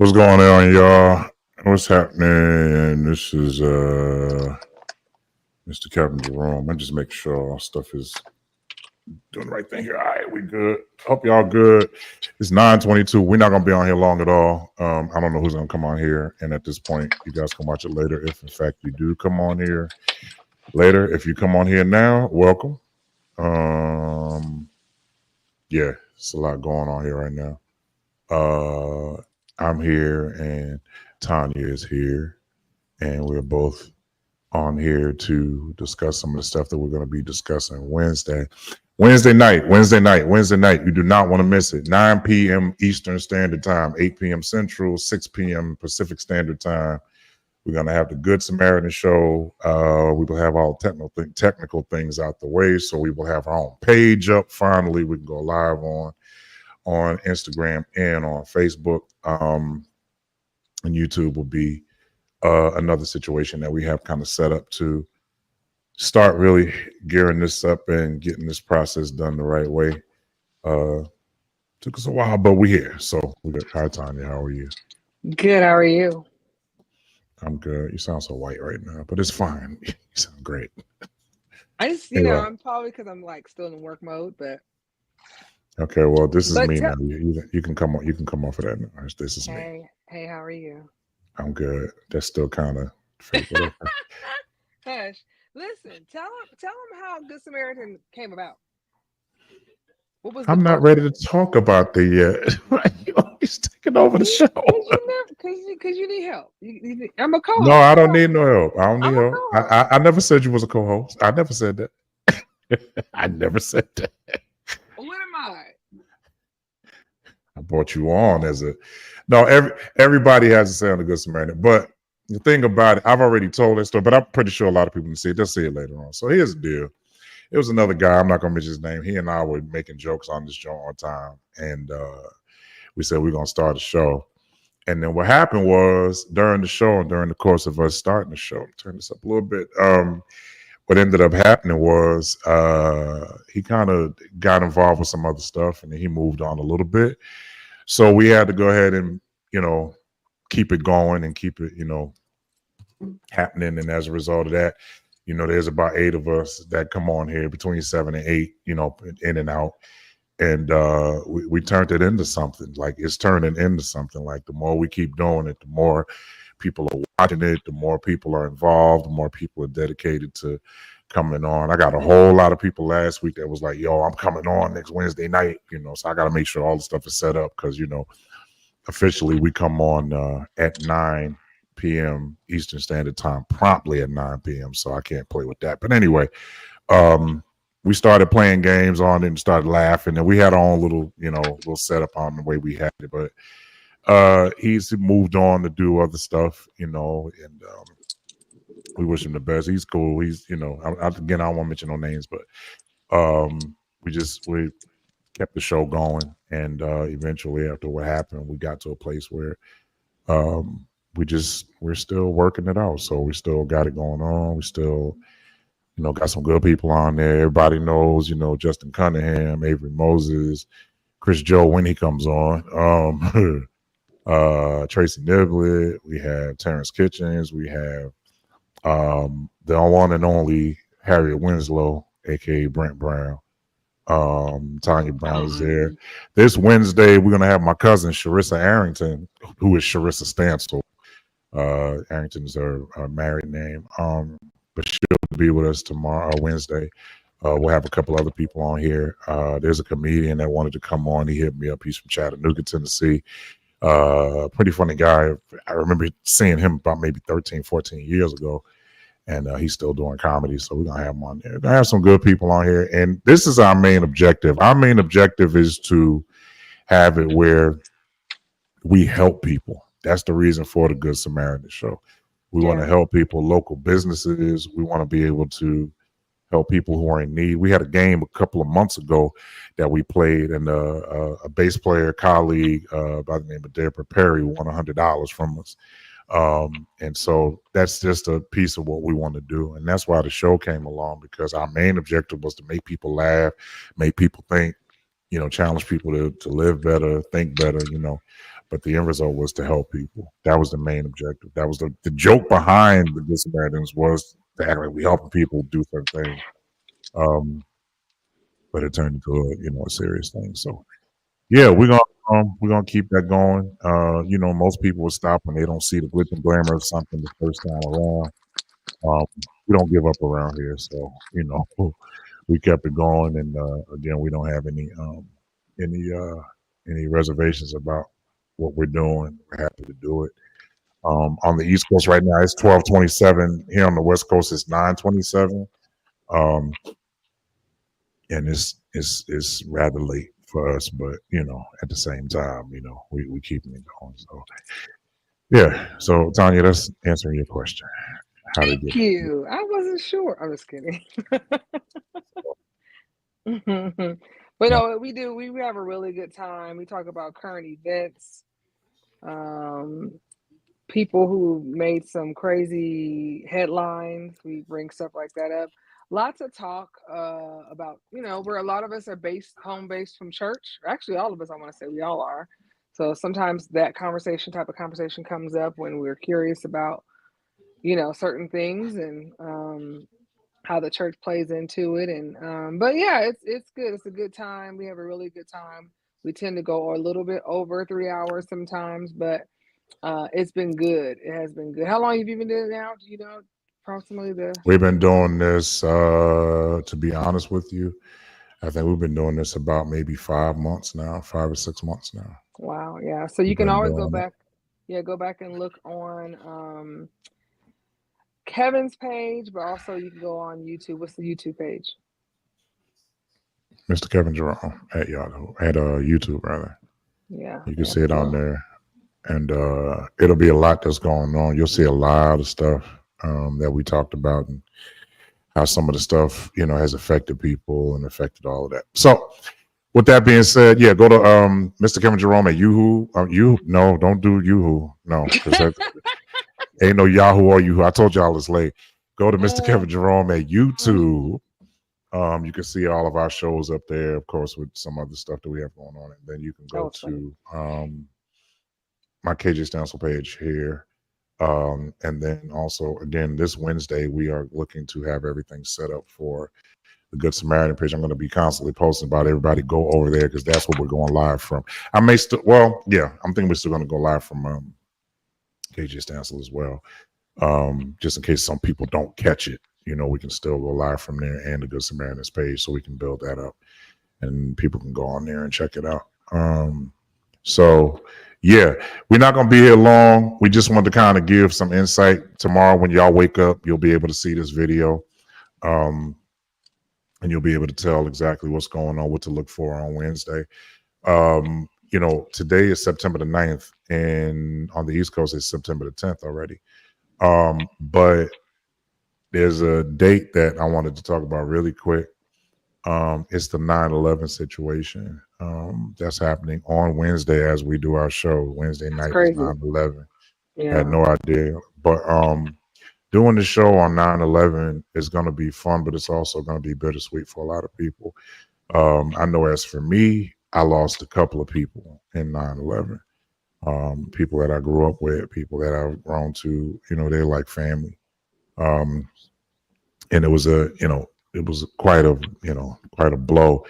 What's going on, y'all? What's happening? This is Mr. Captain Jerome. I'm just making sure our stuff is doing the right thing here. All right, we good. Hope y'all good. It's 9:22. We're not gonna be on here long at all. I don't know who's gonna come on here, and at this point, you guys can watch it later. If in fact you do come on here later, if you come on here now, welcome. Yeah, it's a lot going on here right now. I'm here and Tanya is here, and we're both on here to discuss some of the stuff that we're going to be discussing Wednesday night. You do not want to miss it. 9 p.m. Eastern Standard Time, 8 p.m. Central, 6 p.m. Pacific Standard Time. We're going to have the Good Samaritan show. We will have all technical things out the way, so we will have our own page up. Finally, we can go live on Instagram and on Facebook. And YouTube will be another situation that we have kind of set up to start really gearing this up and getting this process done the right way. Took us a while, but we're here. So we got hi Tanya, how are you? Good, how are you? I'm good. You sound so white right now, but it's fine. You sound great. I just, I'm probably because I'm like still in work mode, but okay. Well, this is me now. You can come on. You can come off of that. This is me. Hey, how are you? I'm good. That's still kind of fake. Hush. Listen, tell them how Good Samaritan came about. What was? I'm not ready to talk about the yet. You're always taking over the show. Because you need help. I'm a co-host. No, I don't need no help. I don't need help. I never said you was a co-host. I never said that. I never said that. What am I? I brought you on as a. No, everybody has to say on the Good Samaritan. But the thing about it, I've already told that story, but I'm pretty sure a lot of people can see it. They'll see it later on. So here's the deal. It was another guy. I'm not going to mention his name. He and I were making jokes on this show all the time. And we said we're going to start a show. And then what happened was during the show and during the course of us starting the show, turn this up a little bit. What ended up happening was he kind of got involved with some other stuff and then he moved on a little bit. So we had to go ahead and, keep it going and keep it, happening. And as a result of that, there's about 8 of us that come on here between 7 and 8, in and out. And we turned it into something. Like it's turning into something. Like the more we keep doing it, the more people are watching it, the more people are involved, the more people are dedicated to coming on. I got a whole lot of people last week that was like, yo, I'm coming on next Wednesday night, so I got to make sure all the stuff is set up because, officially we come on at 9 p.m. Eastern Standard Time, promptly at 9 p.m. So I can't play with that. But anyway, we started playing games on it and started laughing, and we had our own little setup on the way we had it. But he's moved on to do other stuff, and we wish him the best. He's cool. He's, again, I don't want to mention no names, but we kept the show going, and eventually, after what happened, we got to a place where we're still working it out. So we still got it going on. We still, got some good people on there. Everybody knows, Justin Cunningham, Avery Moses, Chris Joe when he comes on, Tracy Niblett. We have Terrence Kitchens. We have the one and only Harriet Winslow, aka Brent Brown. Tanya Brown is there. This Wednesday, we're gonna have my cousin Sharissa Arrington, who is Sharissa Stansel. Arrington is her married name. But she'll be with us tomorrow, Wednesday. We'll have a couple other people on here. There's a comedian that wanted to come on. He hit me up. He's from Chattanooga, Tennessee. Pretty funny guy. I remember seeing him about maybe 13, 14 years ago. And he's still doing comedy. So we're going to have him on there. We're going to have some good people on here. And this is our main objective. Our main objective is to have it where we help people. That's the reason for the Good Samaritan show. We want to help people, local businesses. We want to be able to help people who are in need. We had a game a couple of months ago that we played, and a bass player colleague by the name of Deborah Perry won $100 from us. And so that's just a piece of what we want to do. And that's why the show came along, because our main objective was to make people laugh, make people think, challenge people to live better, think better, but the end result was to help people. That was the main objective. That was the joke behind the Good Samaritans was to act like we helping people do certain things. Um, but it turned into a serious thing. So yeah, we're gonna keep that going. Most people will stop when they don't see the glitz and glamour of something the first time around. Um, we don't give up around here, so we kept it going, and again, we don't have any uh, any reservations about what we're doing. We're happy to do it. On the East Coast right now, it's 12:27. Here on the West Coast, it's 9:27. Um, and it's rather late for us, but at the same time, we keeping it going. So yeah. So Tanya, that's answering your question. How to Thank get you. I wasn't sure. I'm just kidding. But no, no, we do. We have a really good time. We talk about current events, um, people who made some crazy headlines. We bring stuff like that up. Lots of talk about, where a lot of us are home based from church. Actually, all of us, I want to say we all are. So sometimes that type of conversation comes up when we're curious about, certain things and how the church plays into it. And but yeah, it's good. It's a good time. We have a really good time. We tend to go a little bit over 3 hours sometimes, but it's been good. It has been good. How long have you been doing it now? Do you know approximately the we've been doing this. To be honest with you, I think we've been doing this about maybe 5 months now, 5 or 6 months now. wow, yeah. So you We've can been always go doing it. back, yeah, go back and look on Kevin's page, but also you can go on YouTube. What's the YouTube page? Mr. Kevin Jerome at Yahoo at YouTube rather. Yeah, You can yeah. see it on So there, and it'll be a lot that's going on. You'll see a lot of stuff that we talked about, and how some of the stuff has affected people and affected all of that. So, with that being said, yeah, go to Mr. Kevin Jerome at Yahoo. You no, don't do Yahoo, no, because that ain't no Yahoo or Yahoo. I told y'all it's late. Go to Mr. uh, Kevin Jerome at YouTube. You can see all of our shows up there, of course, with some other stuff that we have going on. And then you can that go was funny. to my KJ Stencil page here. And then also, again, this Wednesday, we are looking to have everything set up for the Good Samaritan page. I'm going to be constantly posting about everybody. Go over there because that's what we're going live from. I may still, well, yeah, I'm thinking we're still going to go live from KJ Stencil as well, just in case some people don't catch it. We can still go live from there and the Good Samaritan's page, so we can build that up and people can go on there and check it out. So, yeah, we're not going to be here long. We just wanted to kind of give some insight. Tomorrow, when y'all wake up, you'll be able to see this video, um, and you'll be able to tell exactly what's going on, what to look for on Wednesday. Today is September the 9th, and on the East Coast, it's September the 10th already. But there's a date that I wanted to talk about really quick. It's the 9/11 situation that's happening on Wednesday as we do our show. Wednesday That's night is crazy. 9/11. I had Yeah. no idea. But doing the show on 9/11 is going to be fun, but it's also going to be bittersweet for a lot of people. I know as for me, I lost a couple of people in 9/11. People that I grew up with, people that I've grown to, they're like family. Um, and it was quite a blow.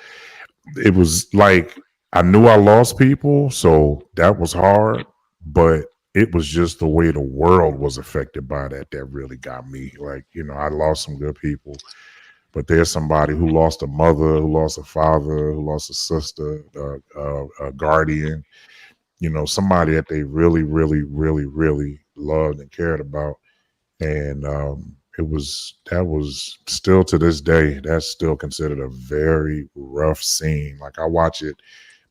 It was like I knew I lost people, so that was hard, but it was just the way the world was affected by that really got me. Like, I lost some good people, but there's somebody who lost a mother, who lost a father, who lost a sister, a guardian, somebody that they really, really, really, really loved and cared about. And that was still to this day, that's still considered a very rough scene. Like I watch it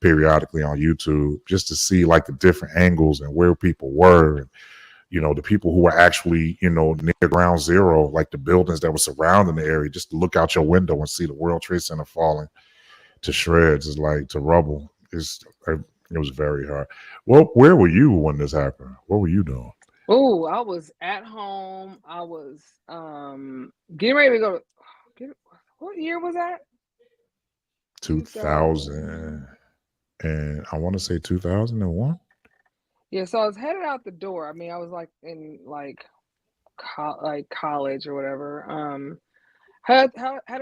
periodically on YouTube just to see like the different angles and where people were, and the people who were actually near ground zero, like the buildings that were surrounding the area, just to look out your window and see the World Trade Center falling to shreds, is like to rubble. It was very hard. Well, where were you when this happened? What were you doing? Oh, I was at home. I was getting ready to go. What year was that? 2000. 2000, and I want to say 2001. Yeah, so I was headed out the door. I mean, I was like in like like college or whatever. Head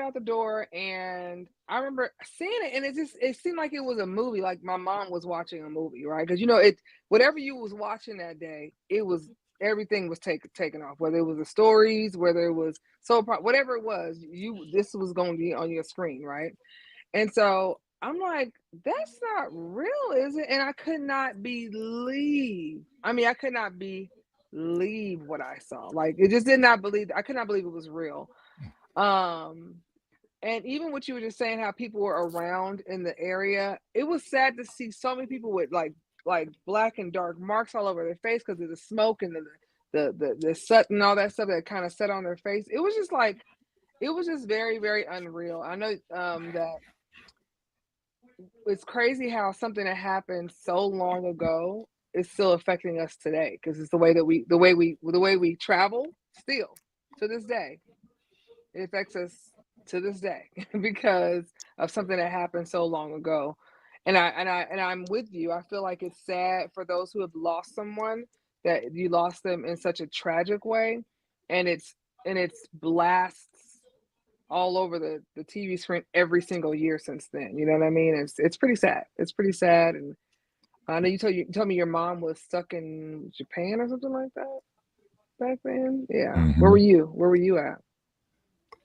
out the door, and I remember seeing it, and it seemed like it was a movie. Like my mom was watching a movie, right? Because it whatever you was watching that day, it was everything was taken off. Whether it was the stories, whether it was whatever it was, this was going to be on your screen, right? And so I'm like, that's not real, is it? And I could not believe. I mean, I could not believe what I saw. Like it just did not believe. I could not believe it was real. Um, and even what you were just saying, how people were around in the area, it was sad to see so many people with like black and dark marks all over their face because of the smoke and the soot and all that stuff that kind of set on their face. It was just like it was just very very unreal. I know that it's crazy how something that happened so long ago is still affecting us today because it's the way we travel still to this day. It affects us to this day because of something that happened so long ago. And I'm with you. I feel like it's sad for those who have lost someone that you lost them in such a tragic way, and it's blasts all over the TV screen every single year since then. You know what I mean? It's pretty sad. It's pretty sad. And I know you told me your mom was stuck in Japan or something like that back then. Yeah. Where were Hmm. you? Where were you at?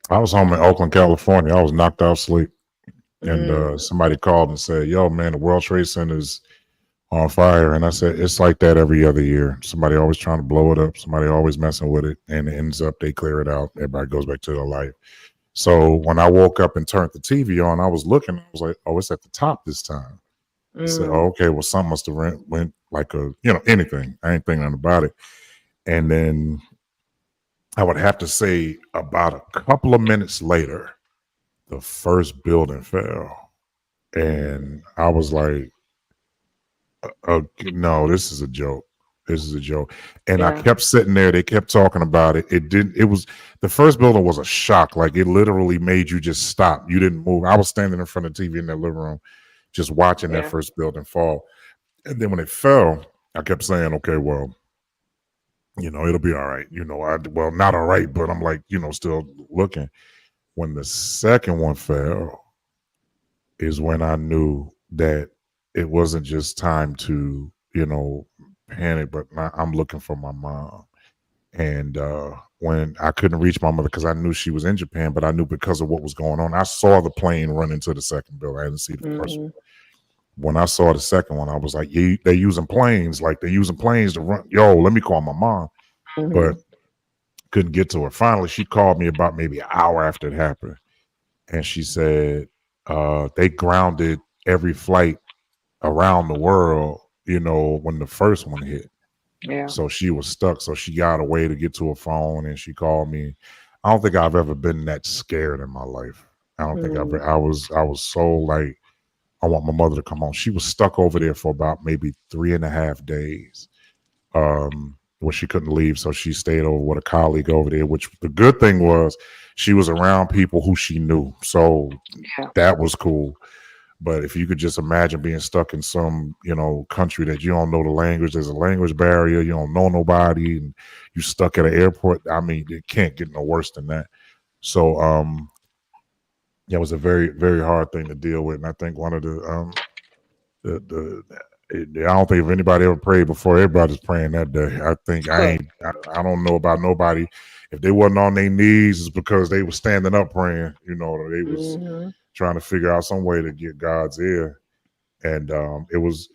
I was home in Oakland, California. I was knocked out asleep, and Mm, somebody called and said, "Yo, man, the World Trade Center's on fire." And I said, "It's like that every other year. Somebody always trying to blow it up. Somebody always messing with it, and it ends up they clear it out. Everybody goes back to their life." So when I woke up and turned the TV on, I was looking. I was like, "Oh, it's at the top this time." I said, "Oh, mm, okay. Well, something must have went like a anything. I ain't thinking nothing about it." And then I would have to say about a couple of minutes later, the first building fell, and I was like, no, this is a joke. This is a joke." And I yeah, kept sitting there. They kept talking about it. It didn't. It was the first building was a shock. Like it literally made you just stop. You didn't move. I was standing in front of the TV in the living room, just watching that yeah, first building fall. And then when it fell, I kept saying, "Okay, well, it'll be all right." Well, not all right, but I'm like, still looking. When the second one fell, is when I knew that it wasn't just time to, panic, but I'm looking for my mom. And when I couldn't reach my mother because I knew she was in Japan, but I knew because of what was going on, I saw the plane run into the second building. I didn't see the first mhm, one. When I saw the second one, I was like, yeah, they're using planes. Like they're using planes to run. Yo, let me call my mom. But mhm, couldn't get to her. Finally, she called me about maybe an hour after it happened. And she said they grounded every flight around the world, when the first one hit. yeah, So she was stuck. So she got a way to get to her phone and she called me. I don't think I've ever been that scared in my life. I don't think mm, I was so like, I want my mother to come home. She was stuck over there for about maybe 3.5 days. Where she couldn't leave. So she stayed over with a colleague over there, which the good thing was she was around people who she knew. So yeah, that was cool. But if you could just imagine being stuck in some, country that you don't know the language, there's a language barrier, you don't know nobody, and you stuck at an airport. I mean, it can't get no worse than that. So yeah, it was a very, very hard thing to deal with. And I think one of the I don't think if anybody ever prayed before, everybody's praying that day. I think I don't know about nobody. If they wasn't on their knees, it's because they were standing up praying. They was mhm, trying to figure out some way to get God's ear. And it was,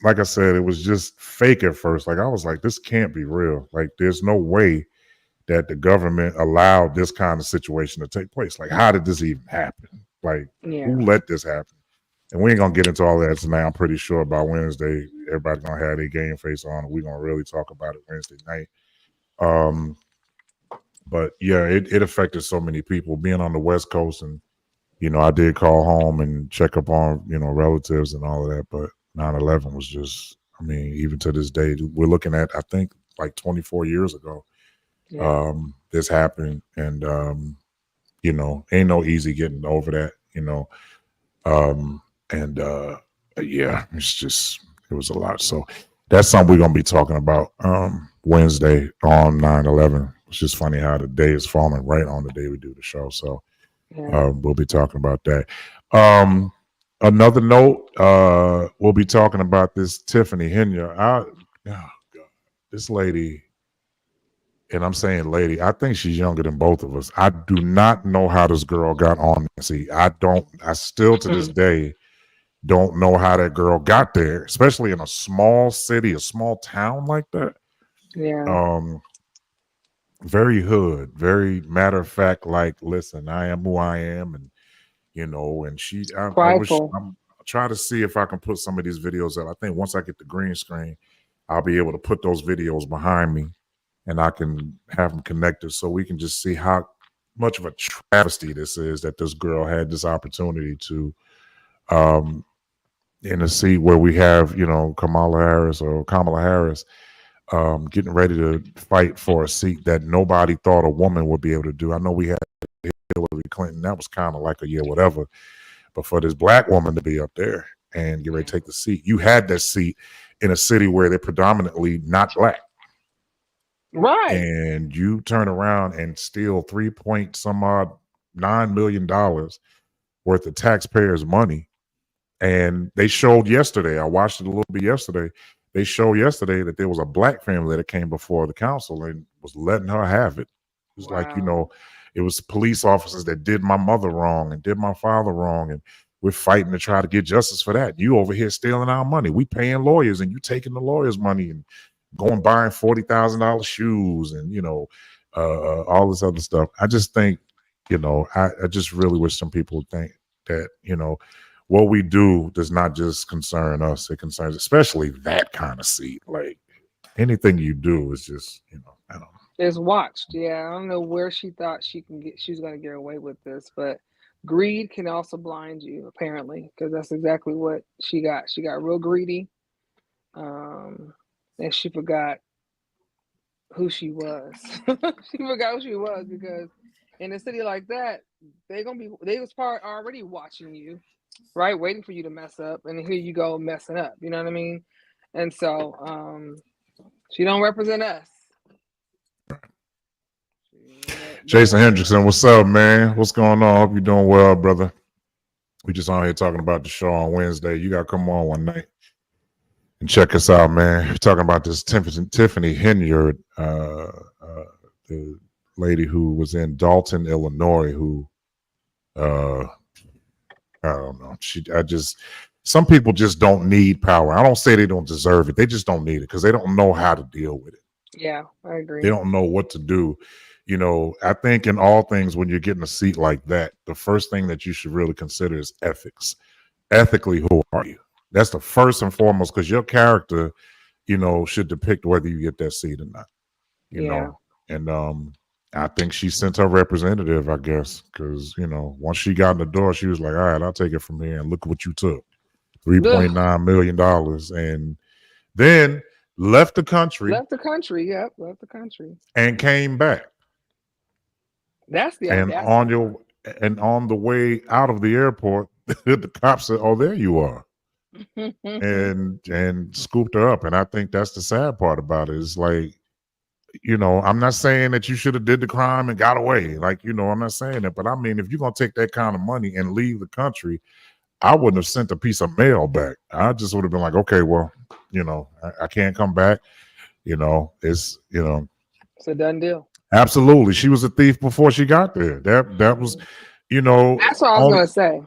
like I said, it was just fake at first. Like I was like, this can't be real. Like there's no way that the government allowed this kind of situation to take place. Like how did this even happen? Like yeah, who let this happen? And we ain't gonna get into all that tonight. I'm pretty sure by Wednesday, everybody's gonna have their game face on, and we're gonna really talk about it Wednesday night. Um, but yeah, it affected so many people being on the West Coast, and I did call home and check up on relatives and all of that. But 9/11 was just, I mean, even to this day, we're looking at I think like 24 years ago. yeah. This happened, and ain't no easy getting over that. Um, and yeah, it was a lot. So That's something we're gonna be talking about Wednesday on 9/11. It's just funny how the day is falling right on the day we do the show. So Yeah. we'll be talking about that. Um, Another note, we'll be talking about this Tiffany Henya. Oh God, this lady, and I'm saying lady, I think she's younger than both of us. I do not know how this girl got on. See, I don't. I still to this day don't know how that girl got there, especially in a small city, a small town like that. Yeah. Um, very hood, very matter of fact. Like, listen, I am who I am, and and I wish Prideful. I'll try to see if I can put some of these videos up. I think once I get the green screen, I'll be able to put those videos behind me, and I can have them connected so we can just see how much of a travesty this is that this girl had this opportunity to um in a seat where we have, Kamala Harris getting ready to fight for a seat that nobody thought a woman would be able to do. I know we had Hillary Clinton. That was kind of like a yeah, whatever. But for this black woman to be up there and get ready to take the seat, you had that seat in a city where they're predominantly not black. Right. And you turn around and steal 3 point some odd $9 million worth of taxpayers' money. And they showed yesterday, I watched it a little bit yesterday. They showed yesterday that there was a black family that came before the council and was letting her have it. It was like, Wow. it was police officers that did my mother wrong and did my father wrong. And we're fighting to try to get justice for that. You over here stealing our money. We paying lawyers and you taking the lawyers' money and going buying $40,000 shoes and, all this other stuff. I just think, I just really wish some people would think that, what we do does not just concern us. It concerns especially that kind of seat. Like anything you do is just, I don't know. It's watched. Yeah. I don't know where she thought she's gonna get away with this, but greed can also blind you, apparently, because that's exactly what she got. She got real greedy. And she forgot who she was. She forgot who she was because in a city like that, they was already watching you, right? Waiting for you to mess up, and here you go messing up. You know what I mean? And so she don't represent us. Jason Hendrickson, what's up, man? What's going on? Hope you're doing well, brother. We just on here talking about the show on Wednesday. You gotta come on one night and check us out, man. We're talking about this Tiffany Henyard, the lady who was in Dalton, Illinois, who I don't know. Some people just don't need power. I don't say they don't deserve it. They just don't need it because they don't know how to deal with it. Yeah, I agree. They don't know what to do. I think in all things, when you're getting a seat like that, the first thing that you should really consider is ethics. Ethically, who are you? That's the first and foremost, because your character, should depict whether you get that seat or not. Know, and I think she sent her representative, I guess, because once she got in the door, she was like, "All right, I'll take it from here." And look what you took, $3.9 million, and then left the country. Left the country. Yep, left the country, and came back. That's the and on the way out of the airport, the cops said, "Oh, there you are," and scooped her up. And I think that's the sad part about it. It's like, I'm not saying that you should have did the crime and got away. Like, I'm not saying that, but I mean, if you're gonna take that kind of money and leave the country, I wouldn't have sent a piece of mail back. I just would have been like, okay, well, I can't come back. It's it's a done deal. Absolutely. She was a thief before she got there. That was, that's what I was gonna say.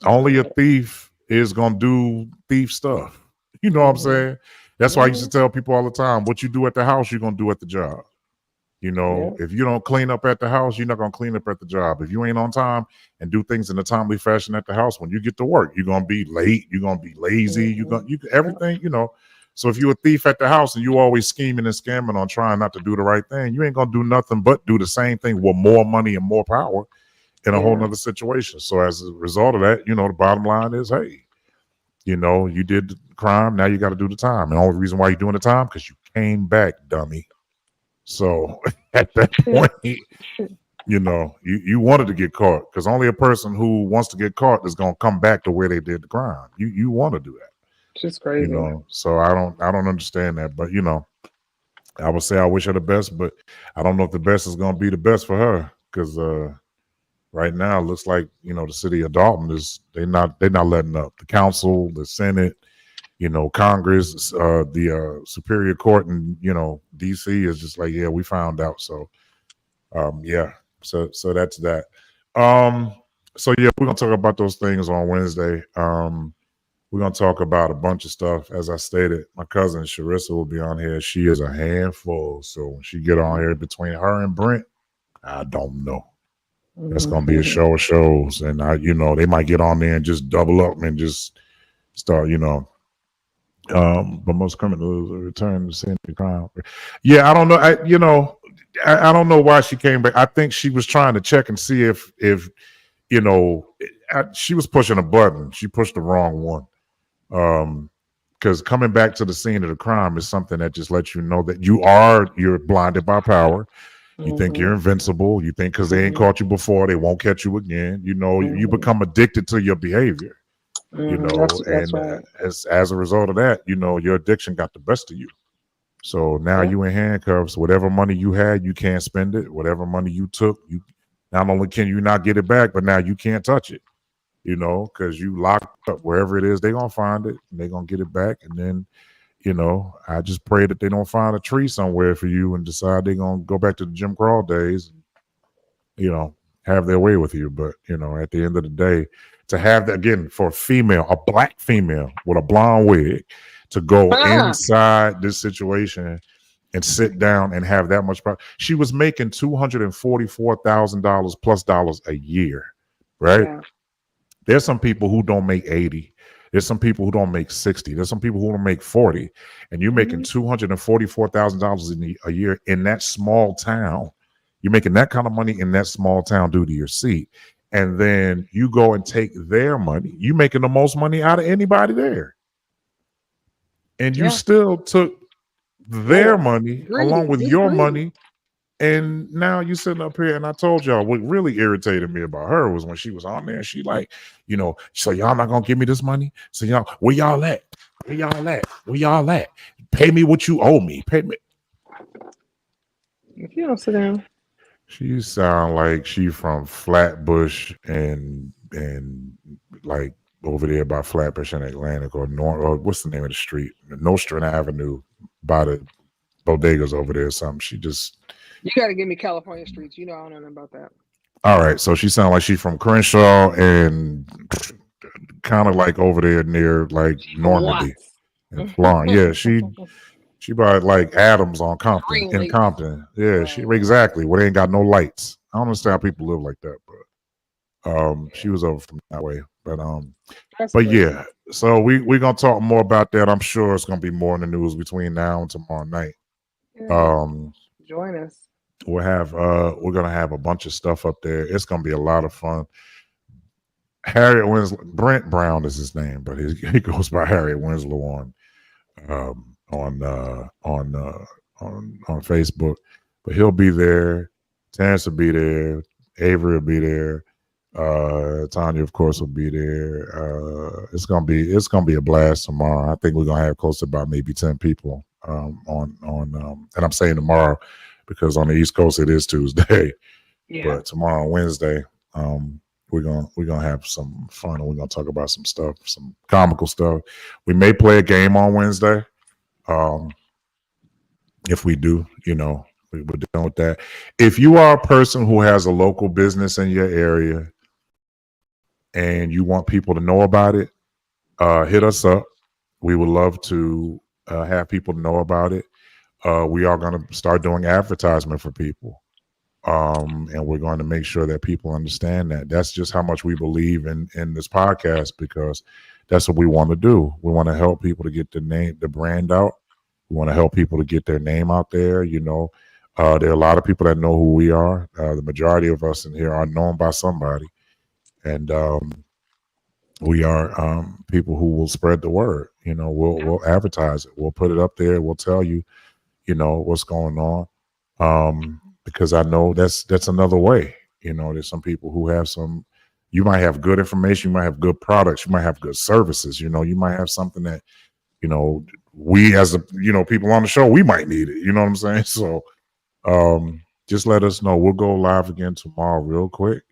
Only a thief is gonna do thief stuff. You know what I'm saying? That's why I used to tell people all the time, what you do at the house, you're gonna do at the job. If you don't clean up at the house, you're not gonna clean up at the job. If you ain't on time and do things in a timely fashion at the house, when you get to work, you're gonna be late, you're gonna be lazy, everything, So if you're a thief at the house and you always scheming and scamming on trying not to do the right thing, you ain't gonna do nothing but do the same thing with more money and more power in a whole nother situation. So as a result of that, the bottom line is, hey, you did the crime, now you got to do the time. And the only reason why you're doing the time because you came back, dummy. So at that point, you wanted to get caught, because only a person who wants to get caught is gonna come back to where they did the crime. You want to do that. Just crazy. So I don't understand that. But I would say I wish her the best, but I don't know if the best is going to be the best for her because right now it looks like the city of Dalton is they're not letting up. The council, the Senate, Congress, the Superior Court, and DC is just like, yeah, we found out. So yeah, so that's that. Um, so yeah, we're gonna talk about those things on Wednesday. We're gonna talk about a bunch of stuff. As I stated, my cousin Sharissa will be on here. She is a handful. So when she get on here between her and Brent, I don't know. That's gonna be a show of shows, and they might get on there and just double up and just start, but most criminals return to sin to crime. Yeah, I don't know. I don't know why she came back. I think she was trying to check and see if she was pushing a button. She pushed the wrong one. Because coming back to the scene of the crime is something that just lets you know that you're blinded by power. You think you're invincible. You think because they ain't caught you before, they won't catch you again. You become addicted to your behavior. That's right. As a result of that, your addiction got the best of you. So now you in handcuffs. Whatever money you had, you can't spend it. Whatever money you took, you not only can you not get it back, but now you can't touch it. Because you locked up wherever it is, they're gonna find it and they're gonna get it back. And then, I just pray that they don't find a tree somewhere for you and decide they're gonna go back to the Jim Crow days, have their way with you. But at the end of the day, to have that again for a black female with a blonde wig to go inside this situation and sit down and have that much power. She was making $244,000 plus dollars a year, right? Yeah. There's some people who don't make 80. There's some people who don't make 60. There's some people who don't make 40. And you're making $244,000 a year in that small town. You're making that kind of money in that small town due to your seat. And then you go and take their money. You're making the most money out of anybody there. And you still took their money along with your money. And now you sitting up here, and I told y'all what really irritated me about her was when she was on there. She like, so y'all not gonna give me this money? So y'all, where y'all at? Where y'all at? Where y'all at? Pay me what you owe me. Pay me. If you don't sit down. She sound like she from Flatbush and like over there by Flatbush and Atlantic or what's the name of the street? Nostrand Avenue by the bodegas over there or something. She just. You got to give me California streets. I don't know nothing about that. All right, so she sounds like she's from Crenshaw and kind of like over there near like Normandy and Florence. Yeah, she by like Adams on Compton in Compton. Yeah, she exactly where they ain't got no lights. I don't understand how people live like that, but she was over from that way. But yeah, so we're gonna talk more about that. I'm sure it's gonna be more in the news between now and tomorrow night. Join us. We're gonna have a bunch of stuff up there. It's gonna be a lot of fun. Harriet Winslow, Brent Brown is his name, but he goes by Harriet Winslow on Facebook. But he'll be there. Terrence will be there. Avery will be there. Tanya, of course, will be there. It's gonna be a blast tomorrow. I think we're gonna have close to about maybe 10 people on and I'm saying tomorrow because on the East Coast it is Tuesday. Yeah. But tomorrow, Wednesday, we're gonna have some fun and we're gonna talk about some stuff, some comical stuff. We may play a game on Wednesday. If we do, we're dealing with that. If you are a person who has a local business in your area and you want people to know about it, hit us up. We would love to have people know about it. We are going to start doing advertisement for people. And we're going to make sure that people understand that. That's just how much we believe in this podcast because that's what we want to do. We want to help people to get the brand out. We want to help people to get their name out there. There are a lot of people that know who we are. The majority of us in here are known by somebody. And we are people who will spread the word. We'll advertise it. We'll put it up there. We'll tell you, what's going on. Because I know that's another way. There's some people who have some, You might have good information, you might have good products, you might have good services. You might have something that we as people on the show, we might need it. You know what I'm saying? So just let us know. We'll go live again tomorrow real quick.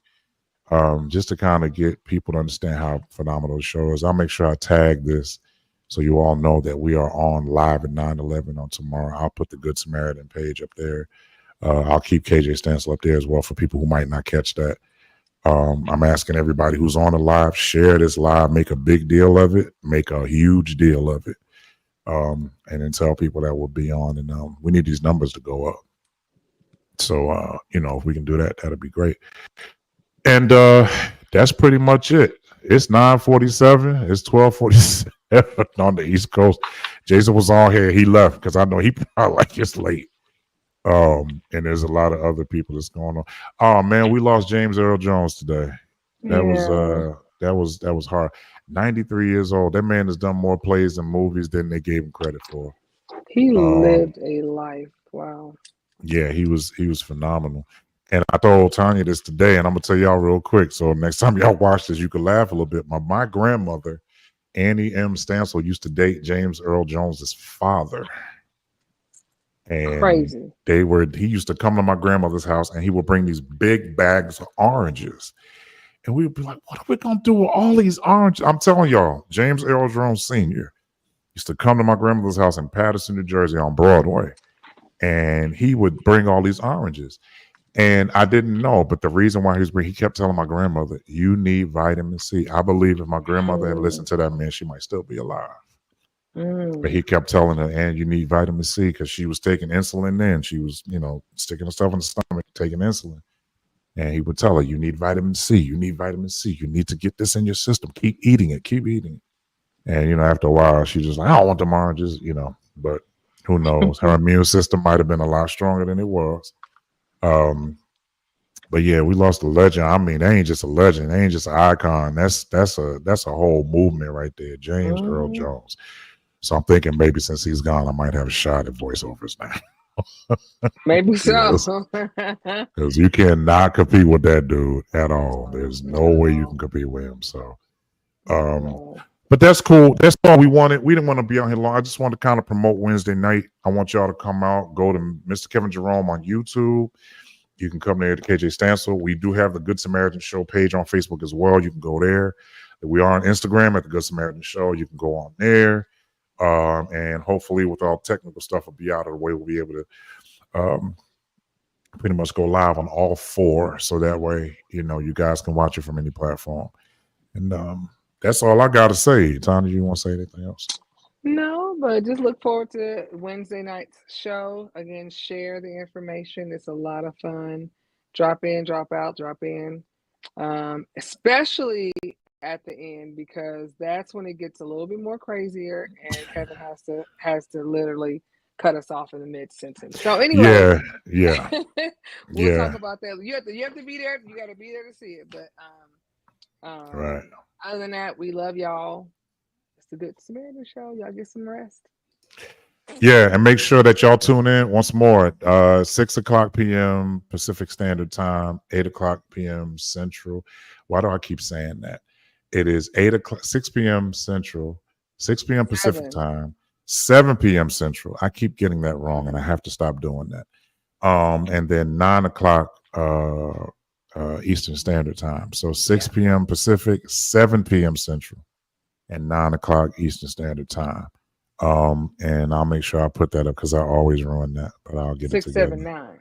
Just to kind of get people to understand how phenomenal the show is. I'll make sure I tag this so you all know that we are on live at 9/11 on tomorrow. I'll put the Good Samaritan page up there. I'll keep KJ Stansel up there as well for people who might not catch that. I'm asking everybody who's on the live, share this live, make a big deal of it, make a huge deal of it, and then tell people that we'll be on. And we need these numbers to go up. So, if we can do that, that'd be great. And that's pretty much it. It's 9:47. It's 12:47 on the East Coast. Jason was on here. He left because I know he probably like it's late. And there's a lot of other people that's going on. Oh man, we lost James Earl Jones today. That was hard. 93 years old. That man has done more plays and movies than they gave him credit for. He lived a life. Wow. Yeah, he was phenomenal. And I told Tanya this today, and I'm gonna tell y'all real quick. So next time y'all watch this, you can laugh a little bit. My grandmother, Annie M. Stansel, used to date James Earl Jones's father. And crazy. He used to come to my grandmother's house and he would bring these big bags of oranges. And we would be like, what are we gonna do with all these oranges? I'm telling y'all, James Earl Jones Sr. used to come to my grandmother's house in Patterson, New Jersey on Broadway. And he would bring all these oranges. And I didn't know, but the reason why he kept telling my grandmother, you need vitamin C. I believe if my grandmother had listened to that man, she might still be alive. But he kept telling her, and you need vitamin C, because she was taking insulin then. She was, sticking herself in the stomach, taking insulin. And he would tell her, you need vitamin C. You need vitamin C. You need to get this in your system. Keep eating it. Keep eating it. And, after a while, she just like, I don't want them oranges, But who knows? Her immune system might have been a lot stronger than it was. But yeah, we lost a legend. I mean, they ain't just a legend. They ain't just an icon. That's a whole movement right there. James Earl Jones. So I'm thinking maybe since he's gone, I might have a shot at voiceovers now. Maybe so. Because you cannot compete with that dude at all. There's no way you can compete with him. So, but that's cool. That's all we wanted. We didn't want to be out here long. I just wanted to kind of promote Wednesday night. I want y'all to come out. Go to Mr. Kevin Jerome on YouTube. You can come there to KJ Stansel. We do have the Good Samaritan Show page on Facebook as well. You can go there. We are on Instagram at the Good Samaritan Show. You can go on there. And hopefully with all technical stuff will be out of the way. We'll be able to pretty much go live on all four. So that way, you guys can watch it from any platform. And that's all I got to say. Tanya, you want to say anything else? No, but just look forward to Wednesday night's show. Again, share the information. It's a lot of fun. Drop in, drop out, drop in. Especially at the end, because that's when it gets a little bit more crazier and Kevin has to literally cut us off in the mid sentence. So anyway, yeah. We'll talk about that. You have to be there. You got to be there to see it. But right. Other than that, we love y'all. It's the Good Samaritan Show. Y'all get some rest. Yeah, and make sure that y'all tune in once more. 6:00 p.m. Pacific Standard Time, 8:00 p.m. Central. Why do I keep saying that? It is 6 p.m. Central, 6 p.m. Pacific Time, 7 p.m. Central. I keep getting that wrong, and I have to stop doing that. And then 9:00 Eastern Standard Time. So 6 p.m. Pacific, 7 p.m. Central, and 9:00 Eastern Standard Time. And I'll make sure I put that up because I always ruin that, but I'll get 6, it together. 7, 9.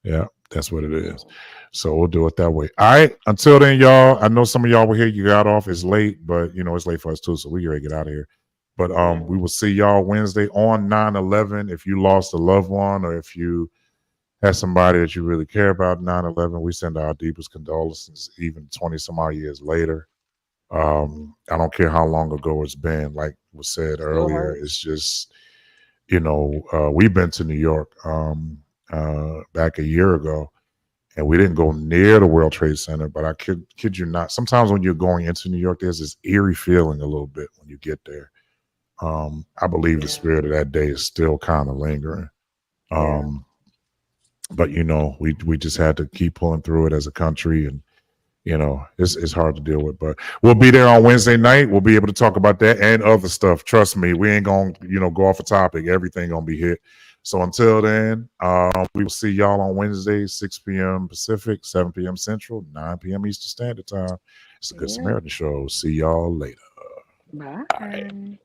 Yeah, that's what it is. So we'll do it that way. All right. Until then, y'all, I know some of y'all were here. You got off. It's late, but it's late for us too. So we ready to get out of here. But we will see y'all Wednesday on 9/11. If you lost a loved one or if you had somebody that you really care about 9/11, we send our deepest condolences, even 20 some odd years later. I don't care how long ago it's been, like was said earlier. It's just, we've been to New York back a year ago, and we didn't go near the World Trade Center, but I kid you not, sometimes when you're going into New York, there's this eerie feeling a little bit when you get there. I believe the spirit of that day is still kind of lingering. But we just had to keep pulling through it as a country, and it's hard to deal with. But we'll be there on Wednesday night. We'll be able to talk about that and other stuff. Trust me, we ain't gonna go off a topic. Everything gonna be hit. So until then, we will see y'all on Wednesday, 6 p.m. Pacific, 7 p.m. Central, 9 p.m. Eastern Standard Time. It's the Good Samaritan Show. See y'all later. Bye. Bye.